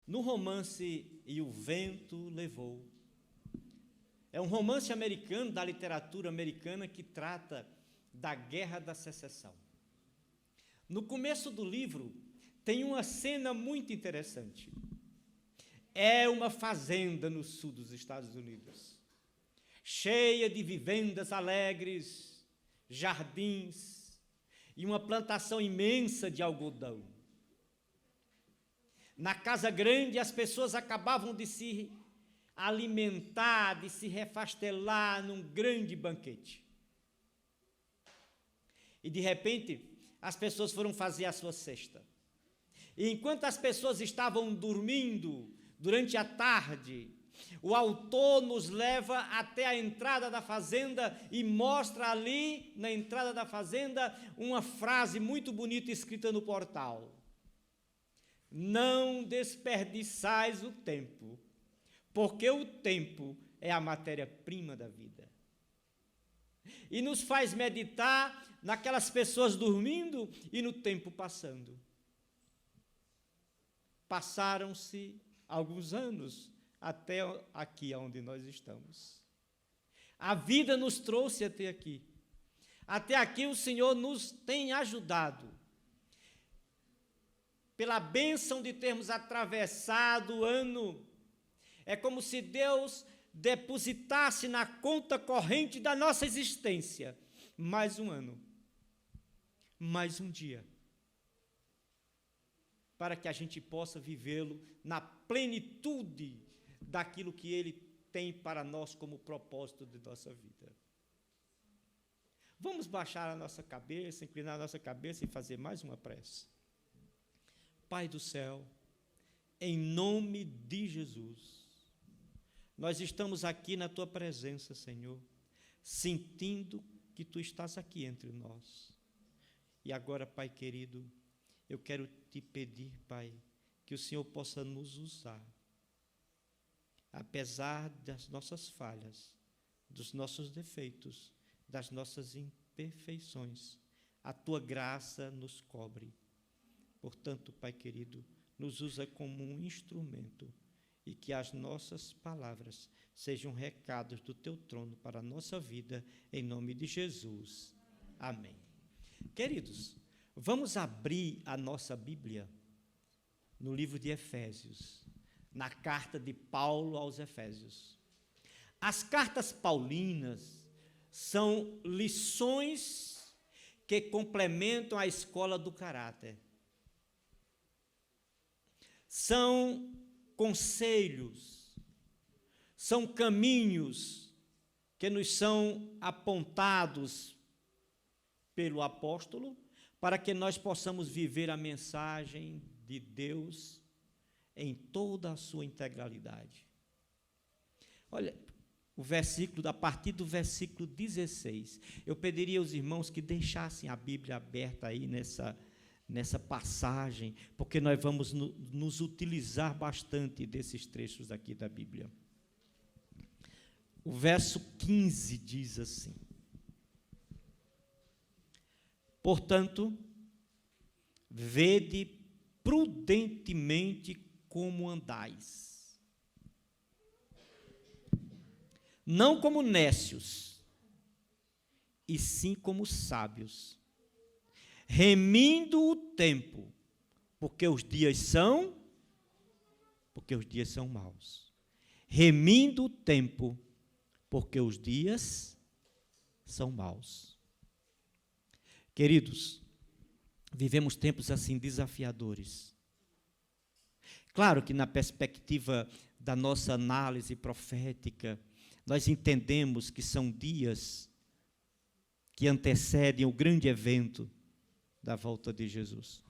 no romance E o Vento Levou. É um romance americano, da literatura americana, que trata da Guerra da Secessão. No começo do livro, tem uma cena muito interessante. É uma fazenda no sul dos Estados Unidos, cheia de vivendas alegres, jardins e uma plantação imensa de algodão. Na casa grande, as pessoas acabavam de se alimentar, de se refastelar num grande banquete. E, de repente, as pessoas foram fazer a sua cesta. E enquanto as pessoas estavam dormindo durante a tarde, o autor nos leva até a entrada da fazenda e mostra ali, na entrada da fazenda, uma frase muito bonita escrita no portal: não desperdiçais o tempo, porque o tempo é a matéria-prima da vida. E nos faz meditar naquelas pessoas dormindo e no tempo passando. Passaram-se alguns anos até aqui onde nós estamos. A vida nos trouxe até aqui. Até aqui o Senhor nos tem ajudado. Pela bênção de termos atravessado o ano, é como se Deus depositasse na conta corrente da nossa existência mais um ano, mais um dia, para que a gente possa vivê-lo na plenitude daquilo que Ele tem para nós como propósito de nossa vida. Vamos baixar a nossa cabeça, inclinar a nossa cabeça e fazer mais uma prece. Pai do céu, em nome de Jesus, nós estamos aqui na Tua presença, Senhor, sentindo que Tu estás aqui entre nós. E agora, Pai querido, eu quero Te pedir, Pai, que o Senhor possa nos usar, apesar das nossas falhas, dos nossos defeitos, das nossas imperfeições. A Tua graça nos cobre. Portanto, Pai querido, nos usa como um instrumento e que as nossas palavras sejam recados do Teu trono para a nossa vida, em nome de Jesus. Amém. Queridos, vamos abrir a nossa Bíblia no livro de Efésios, na carta de Paulo aos Efésios. As cartas paulinas são lições que complementam a escola do caráter. São conselhos, são caminhos que nos são apontados pelo apóstolo para que nós possamos viver a mensagem de Deus em toda a sua integralidade. Olha, a partir do versículo 16, eu pediria aos irmãos que deixassem a Bíblia aberta aí nessa passagem, porque nós vamos nos utilizar bastante desses trechos aqui da Bíblia. O verso 15 diz assim: portanto, vede prudentemente como andais, não como nécios, e sim como sábios, remindo o tempo, porque os dias são maus. Remindo o tempo, porque os dias são maus. Queridos, vivemos tempos assim desafiadores. Claro que na perspectiva da nossa análise profética, nós entendemos que são dias que antecedem o grande evento da volta de Jesus.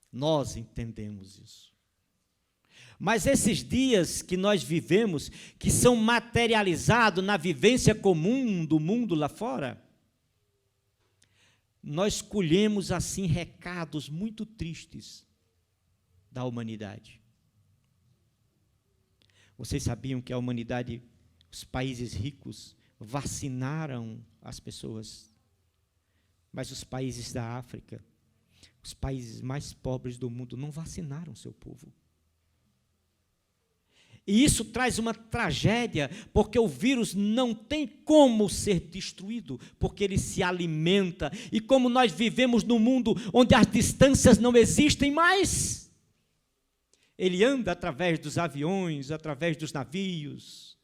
Nós entendemos isso. Mas esses dias que nós vivemos, que são materializados na vivência comum do mundo lá fora, nós colhemos assim recados muito tristes da humanidade. Vocês sabiam que a humanidade, os países ricos, vacinaram as pessoas, mas os países da África, os países mais pobres do mundo, não vacinaram seu povo. E isso traz uma tragédia, porque o vírus não tem como ser destruído, porque ele se alimenta. E como nós vivemos num mundo onde as distâncias não existem mais, ele anda através dos aviões, através dos navios,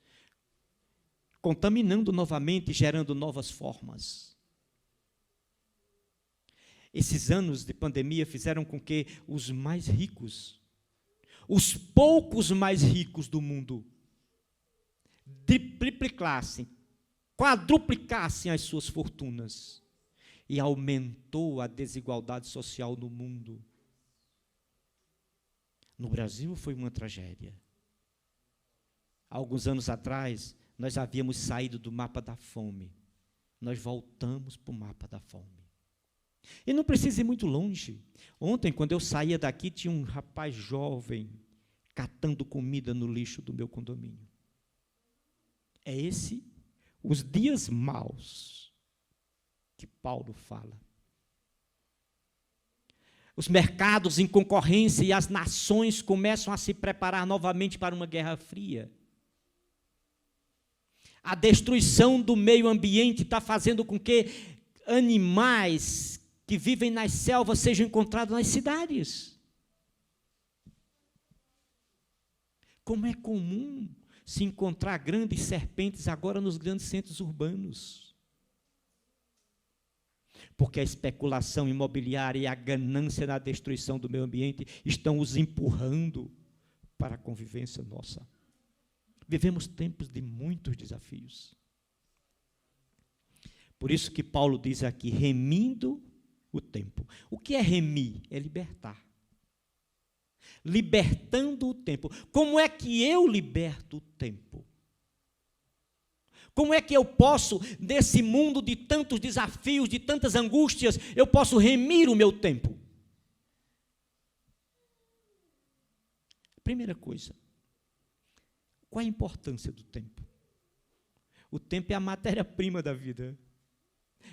contaminando novamente, gerando novas formas. Esses anos de pandemia fizeram com que os mais ricos, os poucos mais ricos do mundo, triplicassem, quadruplicassem as suas fortunas, e aumentou a desigualdade social no mundo. No Brasil foi uma tragédia. Há alguns anos atrás, nós havíamos saído do mapa da fome. Nós voltamos para o mapa da fome. E não precisa ir muito longe. Ontem, quando eu saía daqui, tinha um rapaz jovem catando comida no lixo do meu condomínio. É esse os dias maus que Paulo fala. Os mercados em concorrência e as nações começam a se preparar novamente para uma guerra fria. A destruição do meio ambiente está fazendo com que animais que vivem nas selvas sejam encontrados nas cidades. Como é comum se encontrar grandes serpentes agora nos grandes centros urbanos. Porque a especulação imobiliária e a ganância na destruição do meio ambiente estão os empurrando para a convivência nossa. Vivemos tempos de muitos desafios. Por isso que Paulo diz aqui, remindo o tempo. O que é remir? É libertar. Libertando o tempo. Como é que eu liberto o tempo? Como é que eu posso, nesse mundo de tantos desafios, de tantas angústias, eu posso remir o meu tempo? Primeira coisa, qual a importância do tempo? O tempo é a matéria-prima da vida.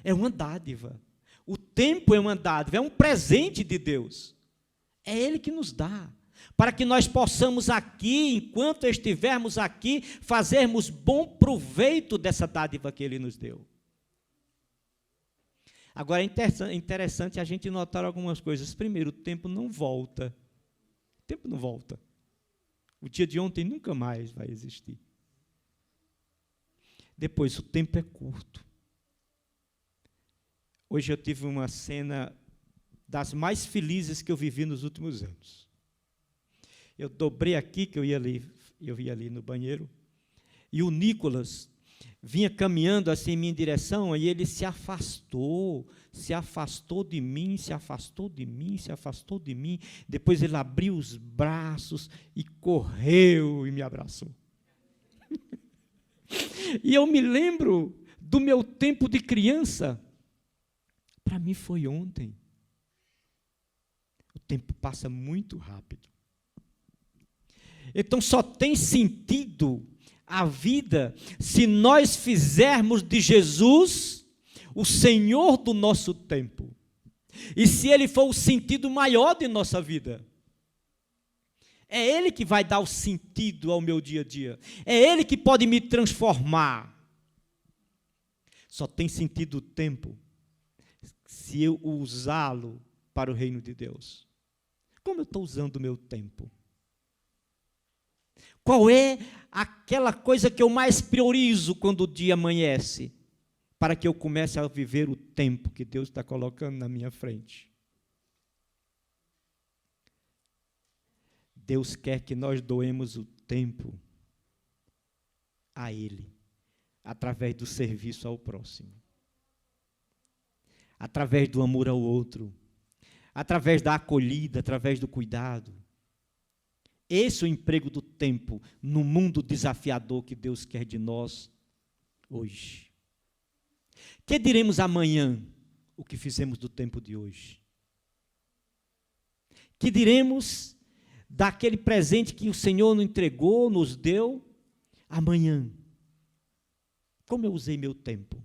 É uma dádiva. O tempo é uma dádiva, é um presente de Deus. É Ele que nos dá, para que nós possamos aqui, enquanto estivermos aqui, fazermos bom proveito dessa dádiva que Ele nos deu. Agora, é interessante a gente notar algumas coisas. Primeiro, o tempo não volta. O tempo não volta. O dia de ontem nunca mais vai existir. Depois, o tempo é curto. Hoje eu tive uma cena das mais felizes que eu vivi nos últimos anos. Eu dobrei aqui, que eu ia ali no banheiro, e o Nicolas vinha caminhando assim em minha direção, e ele se afastou de mim, se afastou de mim, se afastou de mim. Depois ele abriu os braços e correu e me abraçou. E eu me lembro do meu tempo de criança. Para mim foi ontem. O tempo passa muito rápido. Então só tem sentido a vida se nós fizermos de Jesus o Senhor do nosso tempo. E se Ele for o sentido maior de nossa vida. É Ele que vai dar o sentido ao meu dia a dia. É Ele que pode me transformar. Só tem sentido o tempo se eu usá-lo para o reino de Deus. Como eu estou usando o meu tempo? Qual é aquela coisa que eu mais priorizo quando o dia amanhece? Para que eu comece a viver o tempo que Deus está colocando na minha frente. Deus quer que nós doemos o tempo a Ele, através do serviço ao próximo, através do amor ao outro, através da acolhida, através do cuidado. Esse é o emprego do tempo no mundo desafiador que Deus quer de nós hoje. Que diremos amanhã o que fizemos do tempo de hoje? Que diremos daquele presente que o Senhor nos entregou, nos deu, amanhã? Como eu usei meu tempo?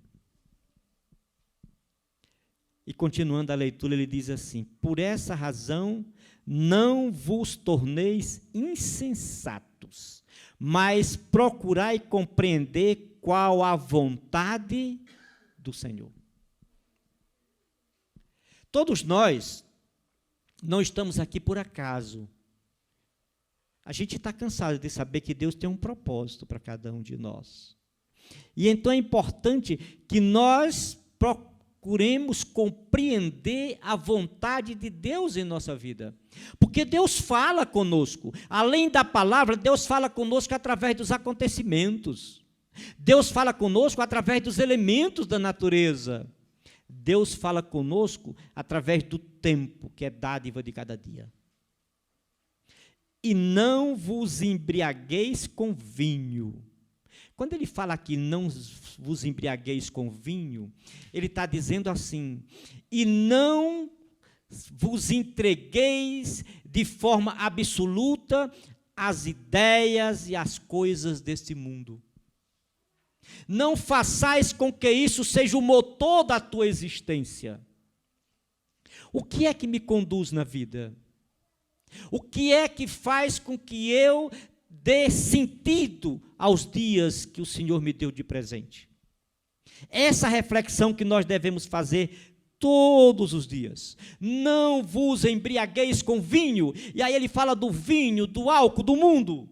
E continuando a leitura, ele diz assim: por essa razão, não vos torneis insensatos, mas procurai compreender qual a vontade do Senhor. Todos nós não estamos aqui por acaso. A gente está cansado de saber que Deus tem um propósito para cada um de nós. E então é importante que nós procuremos compreender a vontade de Deus em nossa vida. Porque Deus fala conosco. Além da palavra, Deus fala conosco através dos acontecimentos. Deus fala conosco através dos elementos da natureza. Deus fala conosco através do tempo, que é dádiva de cada dia. E não vos embriagueis com vinho. Quando ele fala aqui, não vos embriagueis com vinho, ele está dizendo assim, e não vos entregueis de forma absoluta às ideias e às coisas deste mundo. Não façais com que isso seja o motor da tua existência. O que é que me conduz na vida? O que é que faz com que eu dê sentido aos dias que o Senhor me deu de presente? Essa reflexão que nós devemos fazer todos os dias. Não vos embriagueis com vinho. E aí ele fala do vinho, do álcool, do mundo.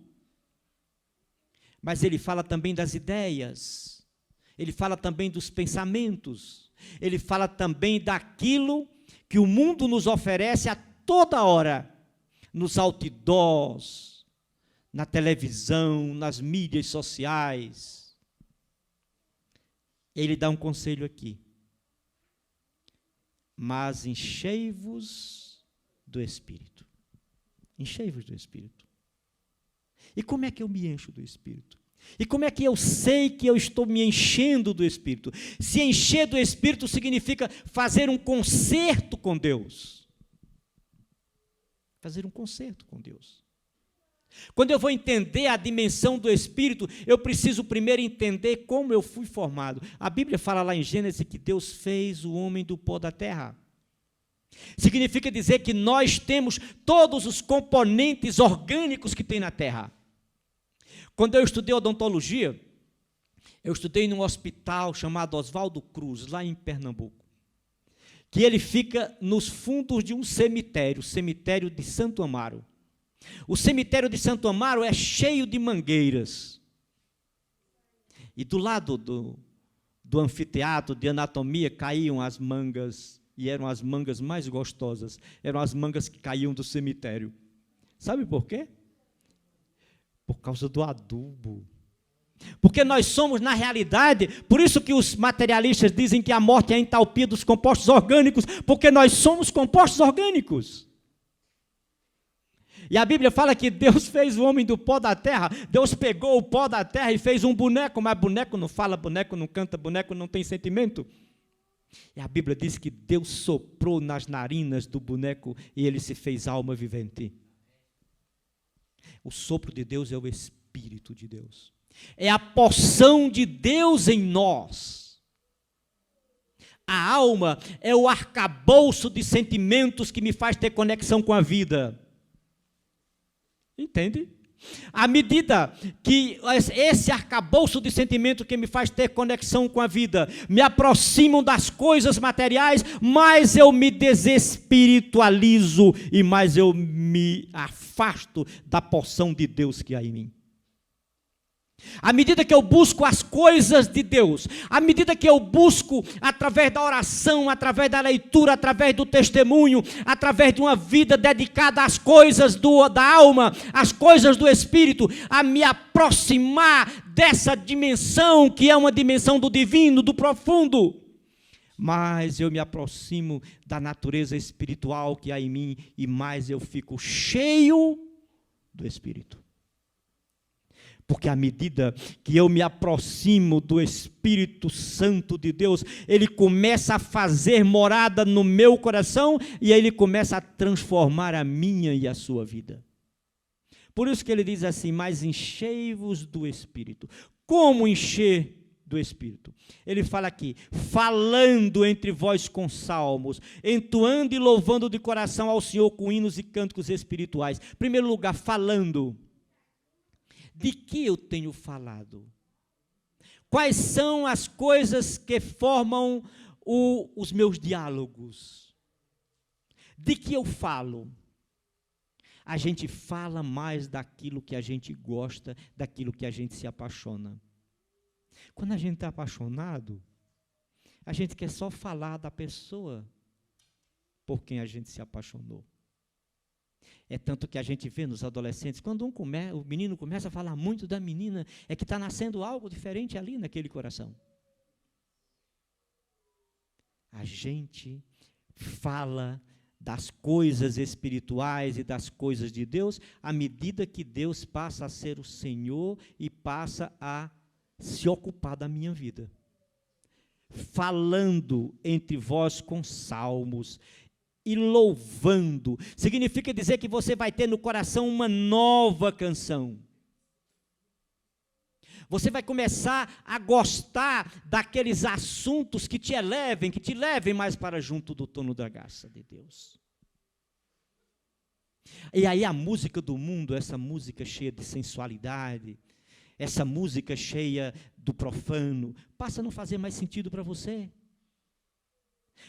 Mas ele fala também das ideias. Ele fala também dos pensamentos. Ele fala também daquilo que o mundo nos oferece a toda hora. Nos outdoors, na televisão, nas mídias sociais. Ele dá um conselho aqui. Mas enchei-vos do Espírito. Enchei-vos do Espírito. E como é que eu me encho do Espírito? E como é que eu sei que eu estou me enchendo do Espírito? Se encher do Espírito significa fazer um concerto com Deus. Fazer um concerto com Deus. Quando eu vou entender a dimensão do Espírito, eu preciso primeiro entender como eu fui formado. A Bíblia fala lá em Gênesis que Deus fez o homem do pó da terra. Significa dizer que nós temos todos os componentes orgânicos que tem na terra. Quando eu estudei odontologia, eu estudei num hospital chamado Oswaldo Cruz, lá em Pernambuco, que ele fica nos fundos de um cemitério, o cemitério de Santo Amaro. O cemitério de Santo Amaro é cheio de mangueiras. E do lado do anfiteatro de anatomia caíam as mangas, e eram as mangas mais gostosas, eram as mangas que caíam do cemitério. Sabe por quê? Por causa do adubo. Porque nós somos, na realidade, por isso que os materialistas dizem que a morte é a entalpia dos compostos orgânicos, porque nós somos compostos orgânicos. E a Bíblia fala que Deus fez o homem do pó da terra. Deus pegou o pó da terra e fez um boneco, mas boneco não fala, boneco não canta, boneco não tem sentimento. E a Bíblia diz que Deus soprou nas narinas do boneco e ele se fez alma vivente. O sopro de Deus é o Espírito de Deus. É a porção de Deus em nós. A alma é o arcabouço de sentimentos que me faz ter conexão com a vida. Entende? À medida que esse arcabouço de sentimento que me faz ter conexão com a vida me aproximam das coisas materiais, mais eu me desespiritualizo e mais eu me afasto da porção de Deus que há em mim. À medida que eu busco as coisas de Deus, à medida que eu busco através da oração, através da leitura, através do testemunho, através de uma vida dedicada às coisas da alma, às coisas do Espírito, a me aproximar dessa dimensão que é uma dimensão do divino, do profundo, mais eu me aproximo da natureza espiritual que há em mim e mais eu fico cheio do Espírito. Porque à medida que eu me aproximo do Espírito Santo de Deus, ele começa a fazer morada no meu coração e ele começa a transformar a minha e a sua vida. Por isso que ele diz assim, mas enchei-vos do Espírito. Como encher do Espírito. Ele fala aqui, falando entre vós com salmos, entoando e louvando de coração ao Senhor com hinos e cânticos espirituais. Em primeiro lugar, falando. De que eu tenho falado? Quais são as coisas que formam os meus diálogos? De que eu falo? A gente fala mais daquilo que a gente gosta, daquilo que a gente se apaixona. Quando a gente está apaixonado, a gente quer só falar da pessoa por quem a gente se apaixonou. É tanto que a gente vê nos adolescentes, quando o menino começa a falar muito da menina, é que está nascendo algo diferente ali naquele coração. A gente fala das coisas espirituais e das coisas de Deus, à medida que Deus passa a ser o Senhor e passa a se ocupar da minha vida. Falando entre vós com salmos e louvando, significa dizer que você vai ter no coração uma nova canção. Você vai começar a gostar daqueles assuntos que te levem mais para junto do trono da graça de Deus. E aí a música do mundo, essa música cheia de sensualidade, essa música cheia do profano, passa a não fazer mais sentido para você.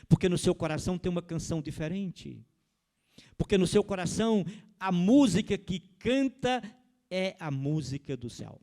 Porque no seu coração tem uma canção diferente. Porque no seu coração a música que canta é a música do céu.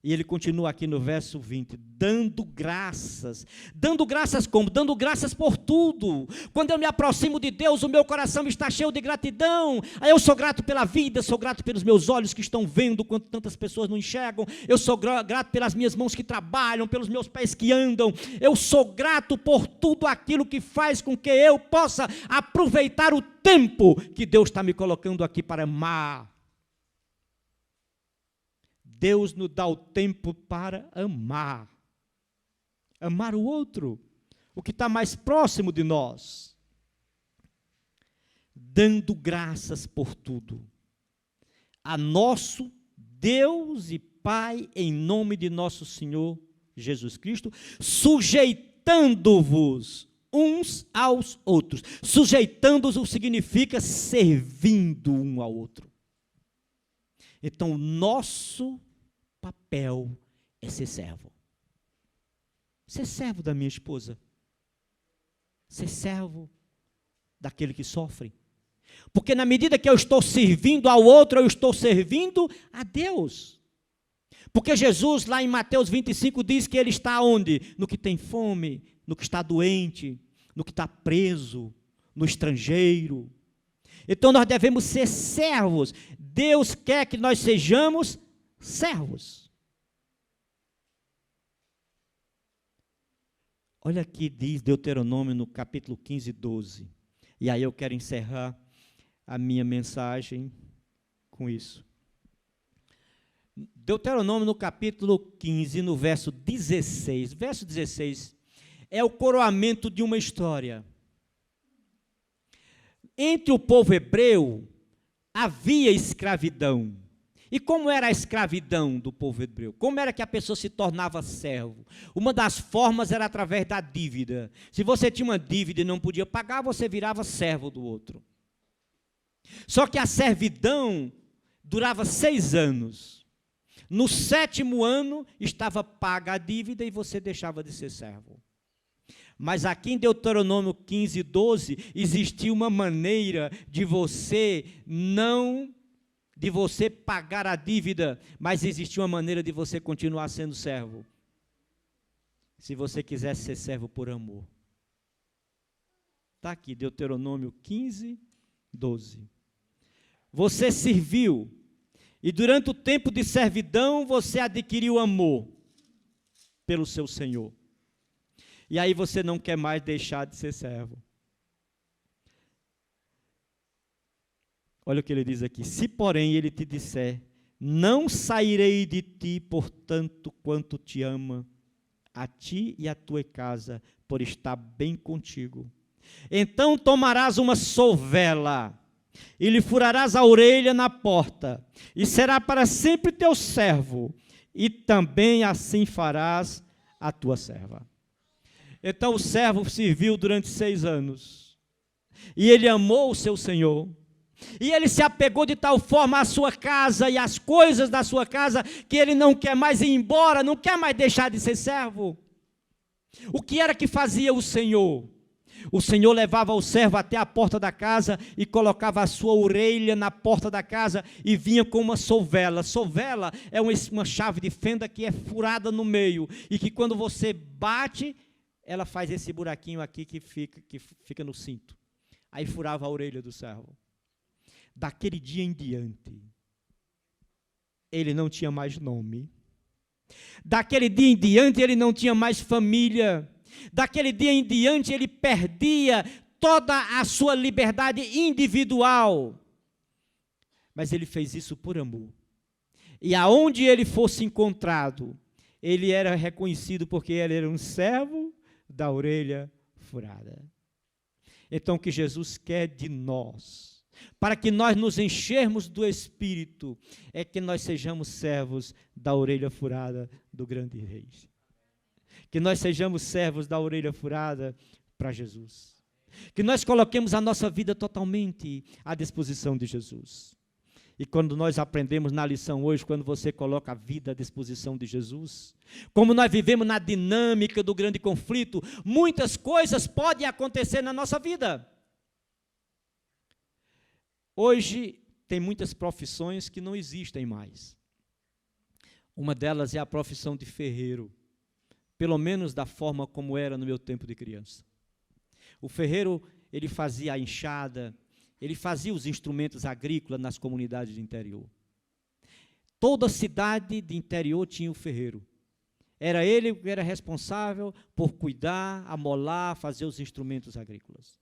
E ele continua aqui no verso 20, dando graças. Dando graças como? Dando graças por tudo. Quando eu me aproximo de Deus, o meu coração está cheio de gratidão. Aí eu sou grato pela vida, sou grato pelos meus olhos que estão vendo, quando tantas pessoas não enxergam. Eu sou grato pelas minhas mãos que trabalham, pelos meus pés que andam. Eu sou grato por tudo aquilo que faz com que eu possa aproveitar o tempo que Deus está me colocando aqui para amar. Deus nos dá o tempo para amar. Amar o outro, o que está mais próximo de nós. Dando graças por tudo. A nosso Deus e Pai, em nome de nosso Senhor Jesus Cristo, sujeitando-vos uns aos outros. Sujeitando-os significa servindo um ao outro. Então, o nosso papel é ser servo. Ser servo da minha esposa. Ser servo daquele que sofre. Porque na medida que eu estou servindo ao outro, eu estou servindo a Deus. Porque Jesus, lá em Mateus 25, diz que Ele está onde? No que tem fome, no que está doente, no que está preso, no estrangeiro. Então nós devemos ser servos. Deus quer que nós sejamos servos. Olha aqui, diz Deuteronômio no capítulo 15, 12. E aí eu quero encerrar a minha mensagem com isso. Deuteronômio no capítulo 15, no verso 16. Verso 16 é o coroamento de uma história. Entre o povo hebreu havia escravidão. E como era a escravidão do povo hebreu? Como era que a pessoa se tornava servo? Uma das formas era através da dívida. Se você tinha uma dívida e não podia pagar, você virava servo do outro. Só que a servidão durava 6 anos. No 7º ano, estava paga a dívida e você deixava de ser servo. Mas aqui em Deuteronômio 15, 12, existia uma maneira de você pagar a dívida, mas existia uma maneira de você continuar sendo servo. Se você quisesse ser servo por amor. Está aqui, Deuteronômio 15, 12. Você serviu, e durante o tempo de servidão, você adquiriu amor pelo seu Senhor. E aí você não quer mais deixar de ser servo. Olha o que ele diz aqui. Se, porém, ele te disser, não sairei de ti, portanto, quanto te ama, a ti e a tua casa, por estar bem contigo. Então tomarás uma sovela, e lhe furarás a orelha na porta, e será para sempre teu servo, e também assim farás a tua serva. Então o servo serviu durante 6 anos, e ele amou o seu senhor, e ele se apegou de tal forma à sua casa e às coisas da sua casa, que ele não quer mais ir embora, não quer mais deixar de ser servo. O que era que fazia o Senhor? O Senhor levava o servo até a porta da casa e colocava a sua orelha na porta da casa e vinha com uma sovela. Sovela é uma chave de fenda que é furada no meio e que quando você bate, ela faz esse buraquinho aqui que fica no cinto. Aí furava a orelha do servo. Daquele dia em diante, ele não tinha mais nome. Daquele dia em diante, ele não tinha mais família. Daquele dia em diante, ele perdia toda a sua liberdade individual. Mas ele fez isso por amor. E aonde ele fosse encontrado, ele era reconhecido porque ele era um servo da orelha furada. Então, o que Jesus quer de nós, para que nós nos enchermos do Espírito, é que nós sejamos servos da orelha furada do grande Rei. Que nós sejamos servos da orelha furada para Jesus. Que nós coloquemos a nossa vida totalmente à disposição de Jesus. E quando nós aprendemos na lição hoje, quando você coloca a vida à disposição de Jesus, como nós vivemos na dinâmica do grande conflito, muitas coisas podem acontecer na nossa vida. Hoje, tem muitas profissões que não existem mais. Uma delas é a profissão de ferreiro, pelo menos da forma como era no meu tempo de criança. O ferreiro, ele fazia a enxada, ele fazia os instrumentos agrícolas nas comunidades de interior. Toda cidade de interior tinha o ferreiro. Era ele que era responsável por cuidar, amolar, fazer os instrumentos agrícolas.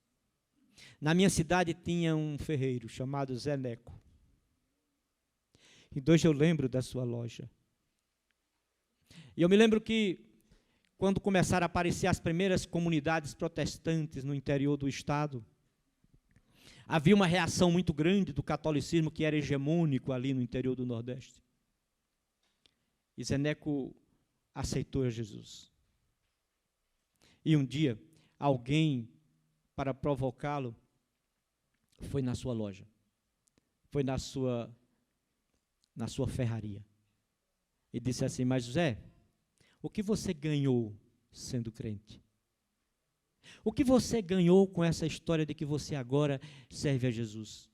Na minha cidade tinha um ferreiro chamado Zé Neco. E hoje eu lembro da sua loja. E eu me lembro que, quando começaram a aparecer as primeiras comunidades protestantes no interior do estado, havia uma reação muito grande do catolicismo que era hegemônico ali no interior do Nordeste. E Zé Neco aceitou Jesus. E um dia, alguém, para provocá-lo, foi na sua loja, foi na sua ferraria, e disse assim: mas José, o que você ganhou sendo crente? O que você ganhou com essa história de que você agora serve a Jesus?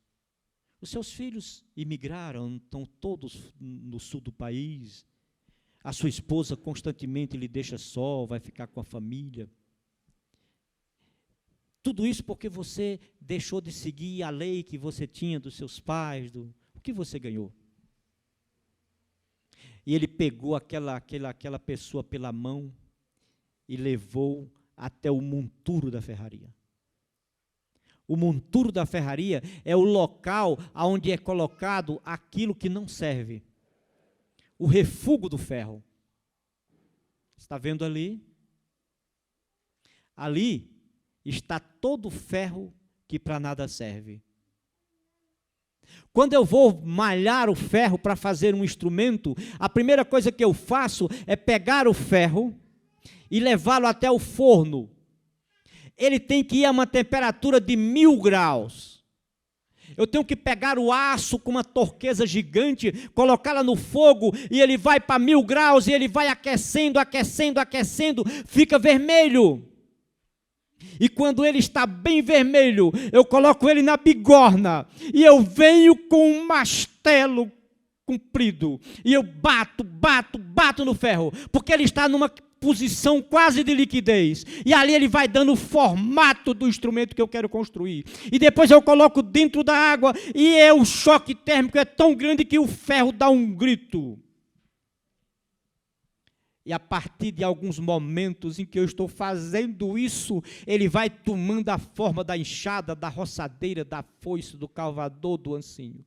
Os seus filhos imigraram, estão todos no sul do país, a sua esposa constantemente lhe deixa só, vai ficar com a família. Tudo isso porque você deixou de seguir a lei que você tinha dos seus pais. O que você ganhou? E ele pegou aquela pessoa pela mão e levou até o monturo da ferraria. O monturo da ferraria é o local onde é colocado aquilo que não serve. O refúgio do ferro. Está vendo ali? Ali está todo o ferro que para nada serve. Quando eu vou malhar o ferro para fazer um instrumento, a primeira coisa que eu faço é pegar o ferro e levá-lo até o forno. Ele tem que ir a uma temperatura de 1000 graus. Eu tenho que pegar o aço com uma torqueza gigante, colocá-la no fogo, e ele vai para 1000 graus, e ele vai aquecendo, aquecendo, aquecendo, fica vermelho. E quando ele está bem vermelho, eu coloco ele na bigorna, e eu venho com um mastelo comprido, e eu bato no ferro, porque ele está numa posição quase de liquidez, e ali ele vai dando o formato do instrumento que eu quero construir, e depois eu coloco dentro da água, e o choque térmico é tão grande que o ferro dá um grito. E a partir de alguns momentos em que eu estou fazendo isso, ele vai tomando a forma da enxada, da roçadeira, da foice, do calvador, do ancinho.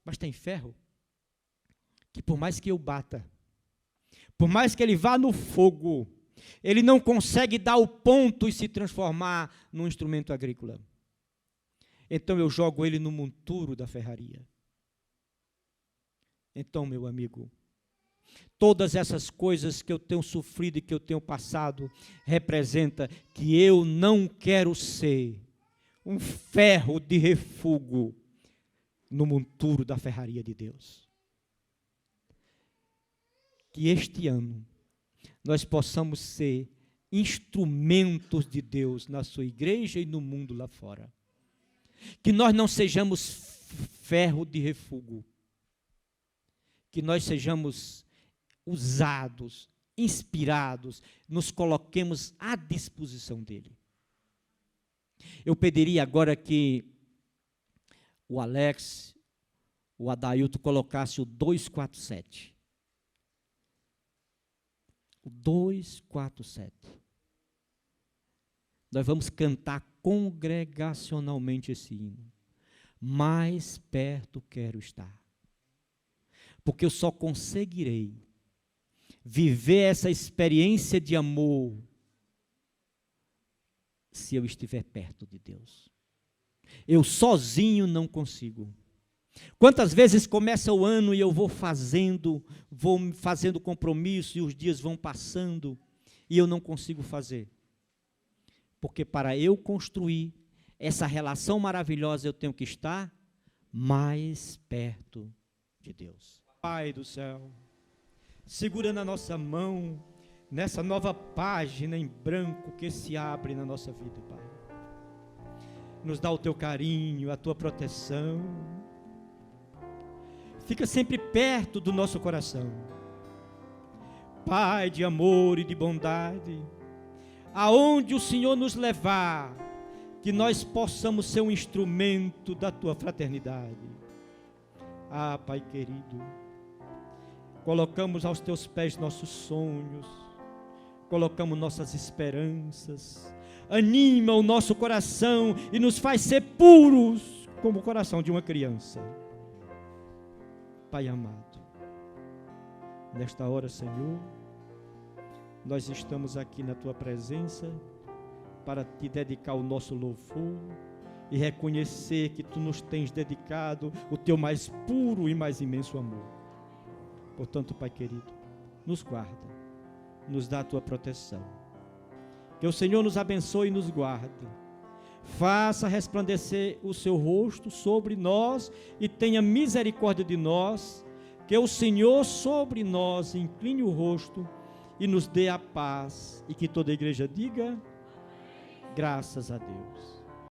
Mas tem ferro que, por mais que eu bata, por mais que ele vá no fogo, ele não consegue dar o ponto e se transformar num instrumento agrícola. Então eu jogo ele no monturo da ferraria. Então, meu amigo, todas essas coisas que eu tenho sofrido e que eu tenho passado, representa que eu não quero ser um ferro de refúgio no monturo da ferraria de Deus. Que este ano nós possamos ser instrumentos de Deus na sua igreja e no mundo lá fora. Que nós não sejamos ferro de refúgio. Que nós sejamos usados, inspirados, nos coloquemos à disposição dele. Eu pediria agora que o Alex, o Adailto colocasse o 247. O 247. Nós vamos cantar congregacionalmente esse hino. Mais perto quero estar. Porque eu só conseguirei viver essa experiência de amor se eu estiver perto de Deus. Eu sozinho não consigo. Quantas vezes começa o ano e eu vou fazendo compromisso e os dias vão passando e eu não consigo fazer. Porque para eu construir essa relação maravilhosa eu tenho que estar mais perto de Deus. Pai do céu, segura na nossa mão, nessa nova página em branco que se abre na nossa vida, Pai. Nos dá o teu carinho, a tua proteção. Fica sempre perto do nosso coração. Pai de amor e de bondade, aonde o Senhor nos levar, que nós possamos ser um instrumento da tua fraternidade. Ah, Pai querido, colocamos aos teus pés nossos sonhos, colocamos nossas esperanças, anima o nosso coração e nos faz ser puros como o coração de uma criança. Pai amado, nesta hora, Senhor, nós estamos aqui na tua presença para te dedicar o nosso louvor e reconhecer que tu nos tens dedicado o teu mais puro e mais imenso amor. Portanto, Pai querido, nos guarda, nos dá a tua proteção. Que o Senhor nos abençoe e nos guarde. Faça resplandecer o seu rosto sobre nós e tenha misericórdia de nós. Que o Senhor sobre nós incline o rosto e nos dê a paz. E que toda a igreja diga: graças a Deus.